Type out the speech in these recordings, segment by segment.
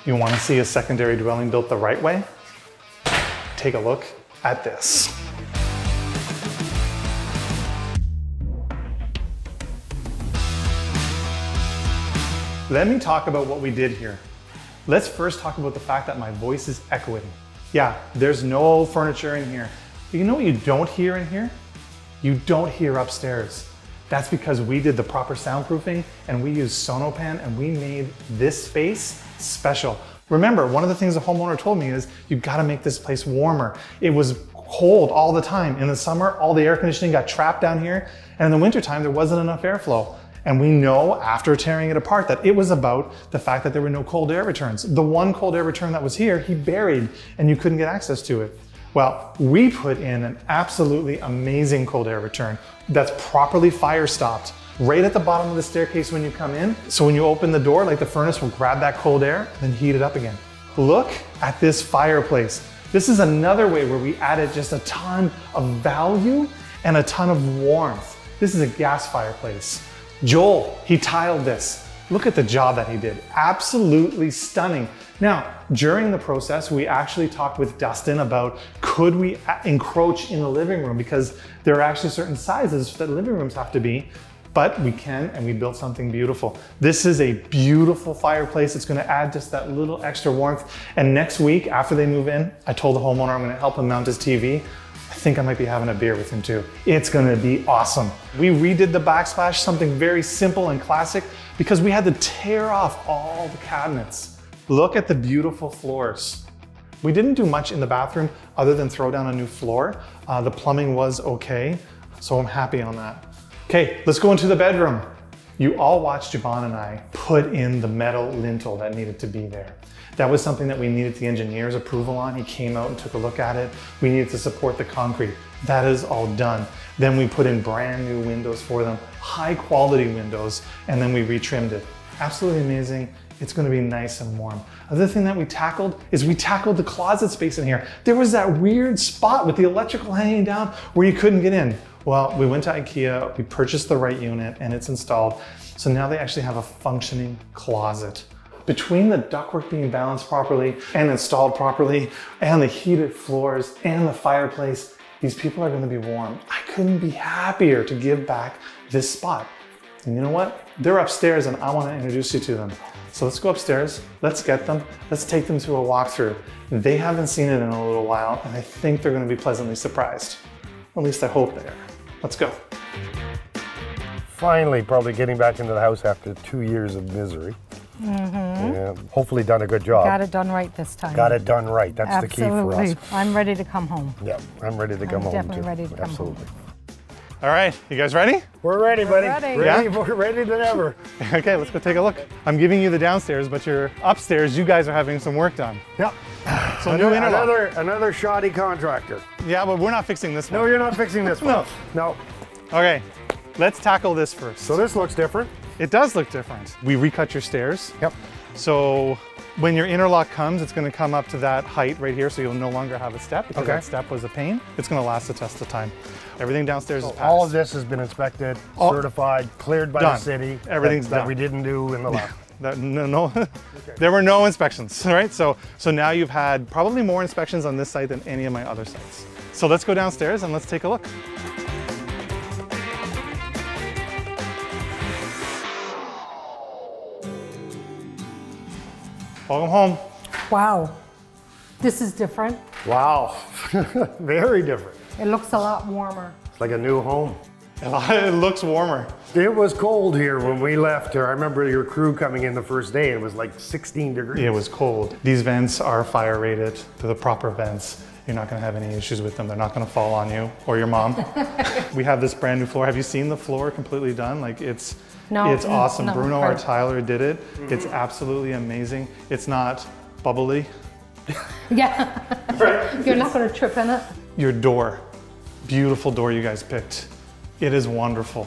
You want to see a secondary dwelling built the right way? Take a look at this. Let me talk about what we did here. Let's first talk about the fact that my voice is echoing. Yeah, there's no furniture in here. But you know what you don't hear in here? You don't hear upstairs. That's because we did the proper soundproofing and we used Sonopan and we made this space special. Remember, one of the things the homeowner told me is you gotta make this place warmer. It was cold all the time. In the summer, all the air conditioning got trapped down here. And in the wintertime, there wasn't enough airflow. And we know after tearing it apart that it was about the fact that there were no cold air returns. The one cold air return that was here, he buried and you couldn't get access to it. Well, we put in an absolutely amazing cold air return that's properly fire stopped right at the bottom of the staircase when you come in. So when you open the door, like the furnace will grab that cold air and then heat it up again. Look at this fireplace. This is another way where we added just a ton of value and a ton of warmth. This is a gas fireplace. Joel, he tiled this. Look at the job that he did. Absolutely stunning. Now, during the process, we actually talked with Dustin about could we encroach in the living room, because there are actually certain sizes that living rooms have to be, but we can, and we built something beautiful. This is a beautiful fireplace. It's gonna add just that little extra warmth. And next week, after they move in, I told the homeowner I'm gonna help him mount his TV. I think I might be having a beer with him too. It's gonna be awesome. We redid the backsplash, something very simple and classic, because we had to tear off all the cabinets. Look at the beautiful floors. We didn't do much in the bathroom other than throw down a new floor. The plumbing was okay, so I'm happy on that. Okay, let's go into the bedroom. You all watched Javon and I put in the metal lintel that needed to be there. That was something that we needed the engineer's approval on. He came out and took a look at it. We needed to support the concrete. That is all done. Then we put in brand new windows for them, high quality windows, and then we retrimmed it. Absolutely amazing. It's gonna be nice and warm. Another thing that we tackled is we tackled the closet space in here. There was that weird spot with the electrical hanging down where you couldn't get in. Well, we went to IKEA, we purchased the right unit and it's installed. So now they actually have a functioning closet. Between the ductwork being balanced properly and installed properly and the heated floors and the fireplace, these people are gonna be warm. I couldn't be happier to give back this spot. And you know what? They're upstairs and I wanna introduce you to them. So let's go upstairs, let's get them, let's take them to a walkthrough. They haven't seen it in a little while and I think they're gonna be pleasantly surprised. At least I hope they are. Let's go. Finally, probably getting back into the house after 2 years of misery. Yeah, hopefully done a good job. Got it done right this time. Got it done right. That's the key for us. I'm ready to come home. Yeah, I'm ready to come home too. Definitely ready to come home. All right, you guys ready? We're ready, buddy. Ready. Ready, we're ready than ever. Okay, let's go take a look. I'm giving you the downstairs, but you're upstairs. You guys are having some work done. Yep. So another shoddy contractor. Yeah, but we're not fixing this one. No, you're not fixing this one. No. Okay, let's tackle this first. So this looks different. It does look different. We recut your stairs. Yep. So when your interlock comes, it's gonna come up to that height right here, so you'll no longer have a step because that step was a pain. It's gonna last the test of time. Everything downstairs is passed. All of this has been inspected, certified, cleared by the city. Everything's done. That we didn't do in the lab. There were no inspections, right? So now you've had probably more inspections on this site than any of my other sites. So let's go downstairs and let's take a look. Welcome home. Wow, this is different. Wow, very different. It looks a lot warmer. It's like a new home. It looks warmer. It was cold here when we left here. I remember your crew coming in the first day. It was like 16 degrees. It was cold. These vents are fire rated. They're the proper vents. You're not gonna have any issues with them. They're not gonna fall on you or your mom. We have this brand new floor. Have you seen the floor completely done? Like it's awesome. Bruno, our tiler, did it. It's absolutely amazing. It's not bubbly. Yeah, you're not gonna trip in it. Your door, beautiful door you guys picked. It is wonderful.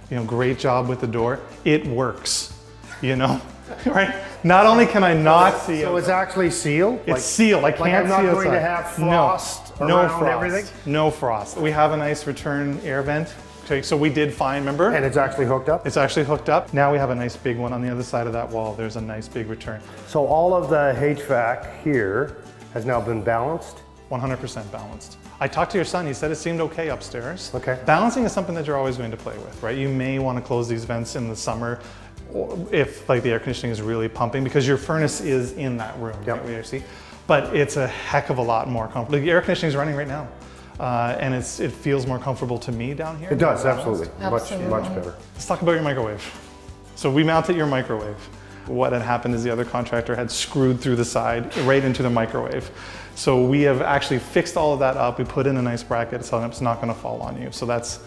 You know, great job with the door. It works, you know, right? Not only can I not see it. So it's actually sealed? It's sealed. I can't see I'm not outside. going to have frost no around frost. everything? No frost. We have a nice return air vent Okay, so we did fine, remember? And it's actually hooked up? It's actually hooked up. Now we have a nice big one on the other side of that wall. There's a nice big return. So all of the HVAC here has now been balanced? 100% balanced. I talked to your son, he said it seemed okay upstairs. Okay. Balancing is something that you're always going to play with, right? You may want to close these vents in the summer if like the air conditioning is really pumping, because your furnace is in that room, Yep. right, see? But it's a heck of a lot more comfortable. The air conditioning is running right now. And it feels more comfortable to me down here. It does, absolutely. Absolutely. Much better. Let's talk about your microwave. So we mounted your microwave. What had happened is the other contractor had screwed through the side right into the microwave. So we have actually fixed all of that up. We put in a nice bracket so it's not going to fall on you. So that's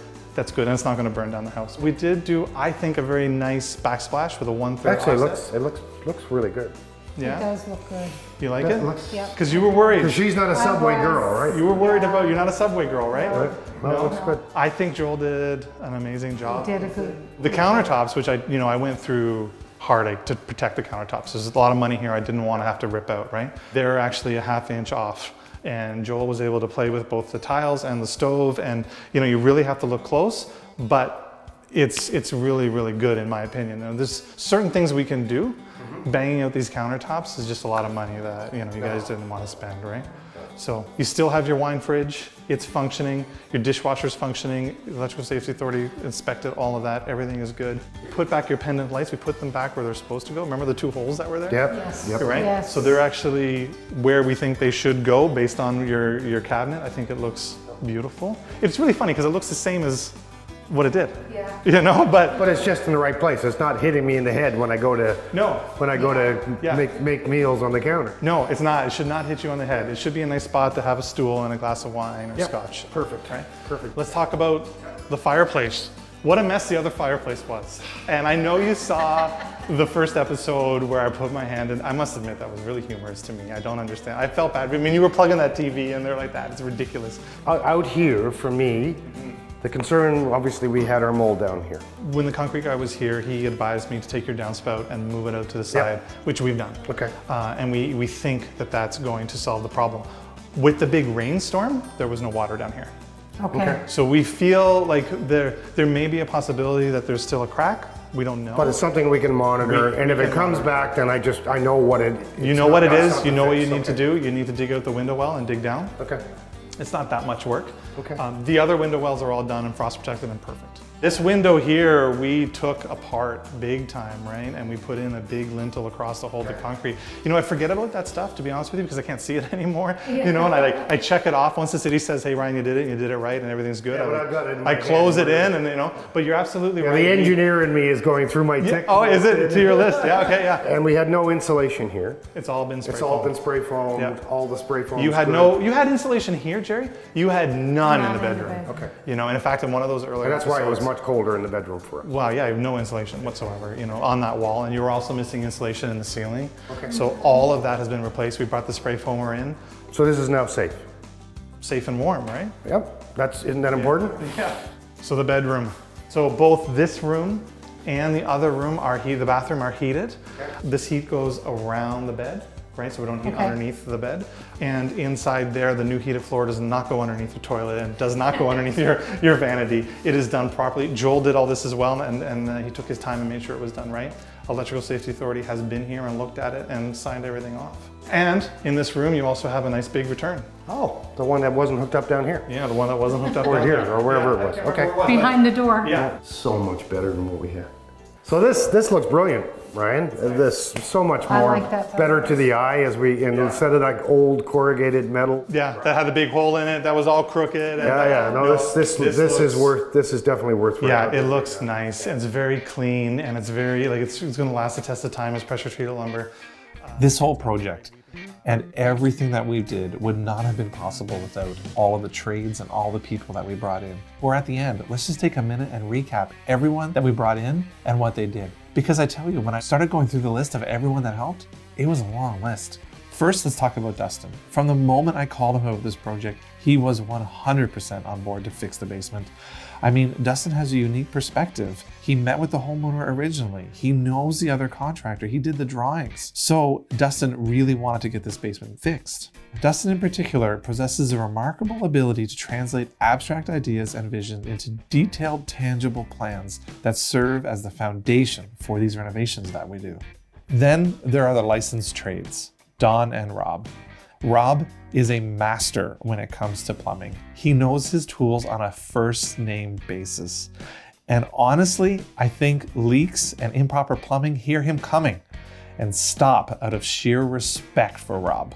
good, and it's not going to burn down the house. We did do, I think, a very nice backsplash with a 1/3 Actually, offset. it looks really good. Yeah? It does look good. You like Yeah, it? it looks- Yeah. Because you were worried. Because she's not a Subway girl, right? You were worried about, you're not a Subway girl, right? Right. No, it looks good. I think Joel did an amazing job. Did a good. The countertops, which I went through hard to protect the countertops. There's a lot of money here I didn't want to have to rip out, right? They're actually a 1/2 inch off. And Joel was able to play with both the tiles and the stove, and you really have to look close, but it's really, really good in my opinion. Now, there's certain things we can do. Banging out these countertops is just a lot of money that you guys didn't want to spend, right? So you still have your wine fridge, it's functioning, your dishwasher's functioning, Electrical Safety Authority inspected all of that, everything is good. Put back your pendant lights, we put them back where they're supposed to go. Remember the 2 holes that were there? Yep. Yes. Yep. Right? Yes. So they're actually where we think they should go based on your cabinet. I think it looks beautiful. It's really funny because it looks the same as what it did. Yeah. But But it's just in the right place. It's not hitting me in the head when I go to Yeah. make meals on the counter. no, it's not. It should not hit you on the head. It should be a nice spot to have a stool and a glass of wine or Yep. scotch. Perfect. Right? Perfect. Let's talk about the fireplace. What a mess the other fireplace was. And I know you saw the first episode where I put my hand in. I must admit that was really humorous to me. I don't understand. I felt bad. I mean, you were plugging that TV in there like that. It's ridiculous. Out here, for me, the concern, obviously, we had our mold down here. When the concrete guy was here, he advised me to take your downspout and move it out to the side, which we've done. Okay. And we think that that's going to solve the problem. With the big rainstorm, there was no water down here. Okay. So we feel like there may be a possibility that there's still a crack. We don't know. But it's something we can monitor, and if it comes back, then I know what it. You know what it is, you know what you need to do. You need to dig out the window well and dig down. Okay. It's not that much work. Okay. The other window wells are all done and frost protected and perfect. This window here, we took apart big time, right? And we put in a big lintel across to hold the concrete. I forget about that stuff, to be honest with you, because I can't see it anymore. And I check it off once the city says, hey, Ryan, you did it right, and everything's good. Yeah, I've got it in my I close hand. it in, and but you're absolutely right. The engineer in me is going through my tech. Oh, is it to your list? Yeah, okay, yeah. And we had no insulation here. It's all been spray It's all foamed. been spray foamed. Yeah. All the spray foam. You had insulation here, Jerry. You had none in the bedroom. Okay. And in fact, in one of those earlier And that's why it was episodes- much colder in the bedroom for us. Wow, yeah, you have no insulation whatsoever, on that wall, and you were also missing insulation in the ceiling. Okay. So all of that has been replaced. We brought the spray foamer in, So this is now safe. safe and warm, right? Yep. Isn't that important? Yeah. So the bedroom. So both this room and the other room the bathroom are heated. This heat goes around the bed, right? So we don't heat underneath the bed. And inside there, the new heated floor does not go underneath the toilet and does not go underneath your vanity. It is done properly. Joel did all this as well, and he took his time and made sure it was done right. Electrical Safety Authority has been here and looked at it and signed everything off. And in this room, you also have a nice big return. Oh, the one that wasn't hooked up down here. Yeah, the one that wasn't hooked up Or down here, there. or wherever it was. Okay. Behind the door. Yeah. So much better than what we had. So this looks brilliant, Ryan. This so much I more like that better to the eye instead of like old corrugated metal. Yeah, that had a big hole in it. That was all crooked. And Yeah. No, this is definitely worth. Yeah, it looks nice. It's very clean, and it's very it's going to last the test of time as pressure treated lumber. This whole project and everything that we did would not have been possible without all of the trades and all the people that we brought in. We're at the end. Let's just take a minute and recap everyone that we brought in and what they did. Because I tell you, when I started going through the list of everyone that helped, it was a long list. First, let's talk about Dustin. From the moment I called him about this project, he was 100% on board to fix the basement. I mean, Dustin has a unique perspective. He met with the homeowner originally. He knows the other contractor. He did the drawings. So Dustin really wanted to get this basement fixed. Dustin in particular possesses a remarkable ability to translate abstract ideas and visions into detailed, tangible plans that serve as the foundation for these renovations that we do. Then there are the licensed trades, Don and Rob. Rob is a master when it comes to plumbing. He knows his tools on a first name basis. And honestly, I think leaks and improper plumbing hear him coming and stop out of sheer respect for Rob.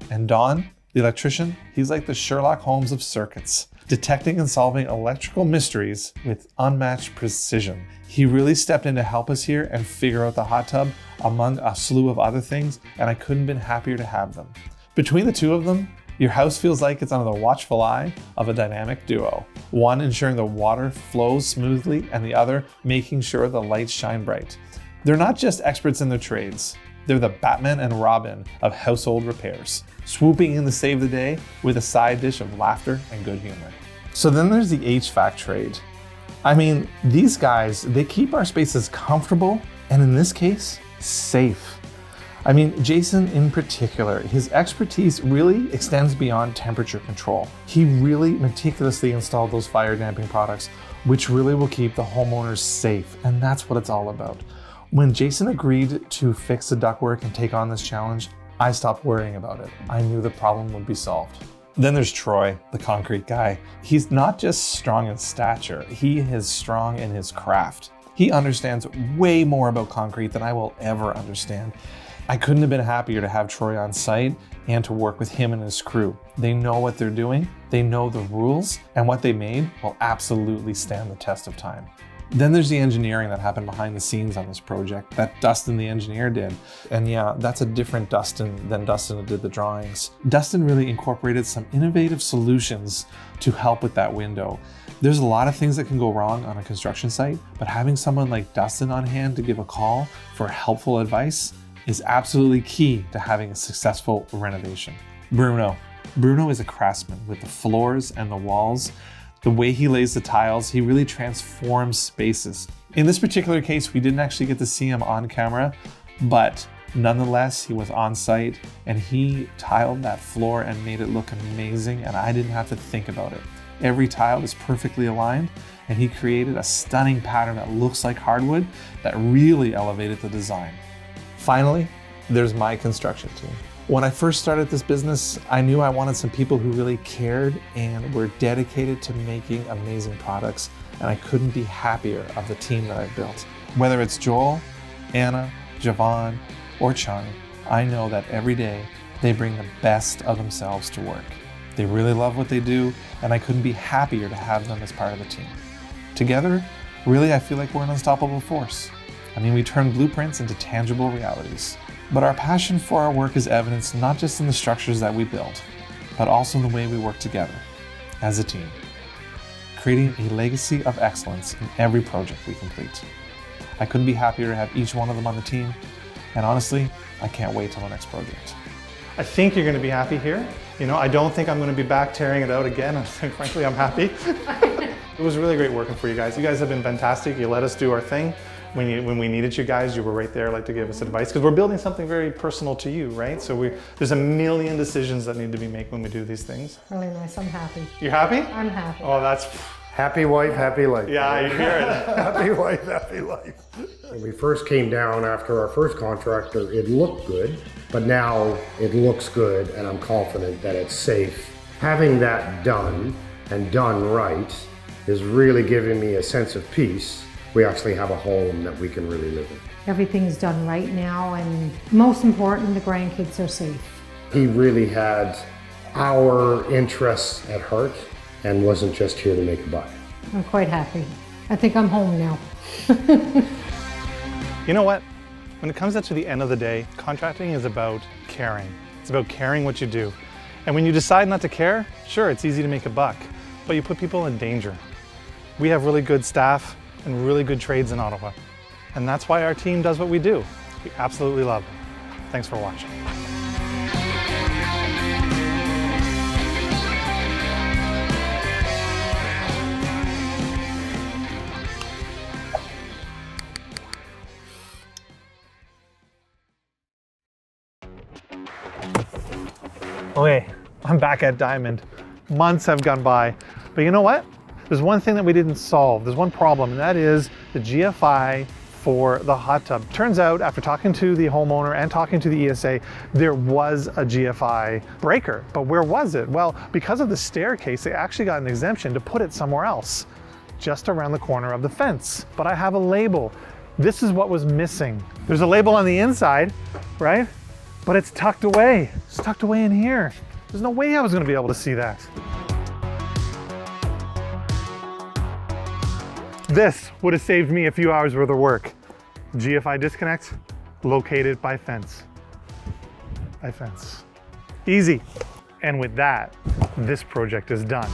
And Don, the electrician, he's like the Sherlock Holmes of circuits, detecting and solving electrical mysteries with unmatched precision. He really stepped in to help us here and figure out the hot tub among a slew of other things, and I couldn't have been happier to have them. Between the two of them, your house feels like it's under the watchful eye of a dynamic duo. One ensuring the water flows smoothly and the other making sure the lights shine bright. They're not just experts in their trades. They're the Batman and Robin of household repairs, swooping in to save the day with a side dish of laughter and good humor. So then there's the HVAC trade. I mean, these guys, they keep our spaces comfortable and in this case, safe. I mean, Jason in particular, his expertise really extends beyond temperature control. He really meticulously installed those fire damping products, which really will keep the homeowners safe. And that's what it's all about. When Jason agreed to fix the ductwork and take on this challenge, I stopped worrying about it. I knew the problem would be solved. Then there's Troy, the concrete guy. He's not just strong in stature, he is strong in his craft. He understands way more about concrete than I will ever understand. I couldn't have been happier to have Troy on site and to work with him and his crew. They know what they're doing, they know the rules, and what they made will absolutely stand the test of time. Then there's the engineering that happened behind the scenes on this project that Dustin the engineer did. And yeah, that's a different Dustin than Dustin who did the drawings. Dustin really incorporated some innovative solutions to help with that window. There's a lot of things that can go wrong on a construction site, but having someone like Dustin on hand to give a call for helpful advice is absolutely key to having a successful renovation. Bruno is a craftsman with the floors and the walls. The way he lays the tiles, he really transforms spaces. In this particular case, we didn't actually get to see him on camera, but nonetheless, he was on site and he tiled that floor and made it look amazing, and I didn't have to think about it. Every tile is perfectly aligned, and he created a stunning pattern that looks like hardwood that really elevated the design. Finally, there's my construction team. When I first started this business, I knew I wanted some people who really cared and were dedicated to making amazing products, and I couldn't be happier of the team that I've built. Whether it's Joel, Anna, Javon, or Chung, I know that every day they bring the best of themselves to work. They really love what they do, and I couldn't be happier to have them as part of the team. Together, really I feel like we're an unstoppable force. I mean, we turn blueprints into tangible realities. But our passion for our work is evidenced not just in the structures that we build, but also in the way we work together as a team, creating a legacy of excellence in every project we complete. I couldn't be happier to have each one of them on the team, and honestly, I can't wait till the next project. I think you're going to be happy here. You know, I don't think I'm going to be back tearing it out again. I think, frankly, I'm happy. It was really great working for you guys. You guys have been fantastic. You let us do our thing. When we needed you guys, you were right there like to give us advice, because we're building something very personal to you, right? So there's a million decisions that need to be made when we do these things. Really nice, I'm happy. You're happy? I'm happy. Oh, that's... Happy wife, happy life. Yeah, you hear it. Happy wife, happy life. When we first came down after our first contractor, it looked good, but now it looks good and I'm confident that it's safe. Having that done and done right is really giving me a sense of peace. We actually have a home that we can really live in. Everything's done right now, and most important, the grandkids are safe. He really had our interests at heart and wasn't just here to make a buck. I'm quite happy. I think I'm home now. You know what? When it comes up to the end of the day, contracting is about caring. It's about caring what you do. And when you decide not to care, sure, it's easy to make a buck, but you put people in danger. We have really good staff and really good trades in Ottawa. And that's why our team does what we do. We absolutely love it. Thanks for watching. Okay, I'm back at Diamond. Months have gone by, but you know what? There's one thing that we didn't solve. There's one problem, and that is the GFI for the hot tub. Turns out, after talking to the homeowner and talking to the ESA, there was a GFI breaker, but where was it? Well, because of the staircase, they actually got an exemption to put it somewhere else, just around the corner of the fence. But I have a label. This is what was missing. There's a label on the inside, right? But it's tucked away. It's tucked away in here. There's no way I was gonna be able to see that. This would have saved me a few hours worth of work. GFI disconnect, located by fence. By fence. Easy. And with that, this project is done.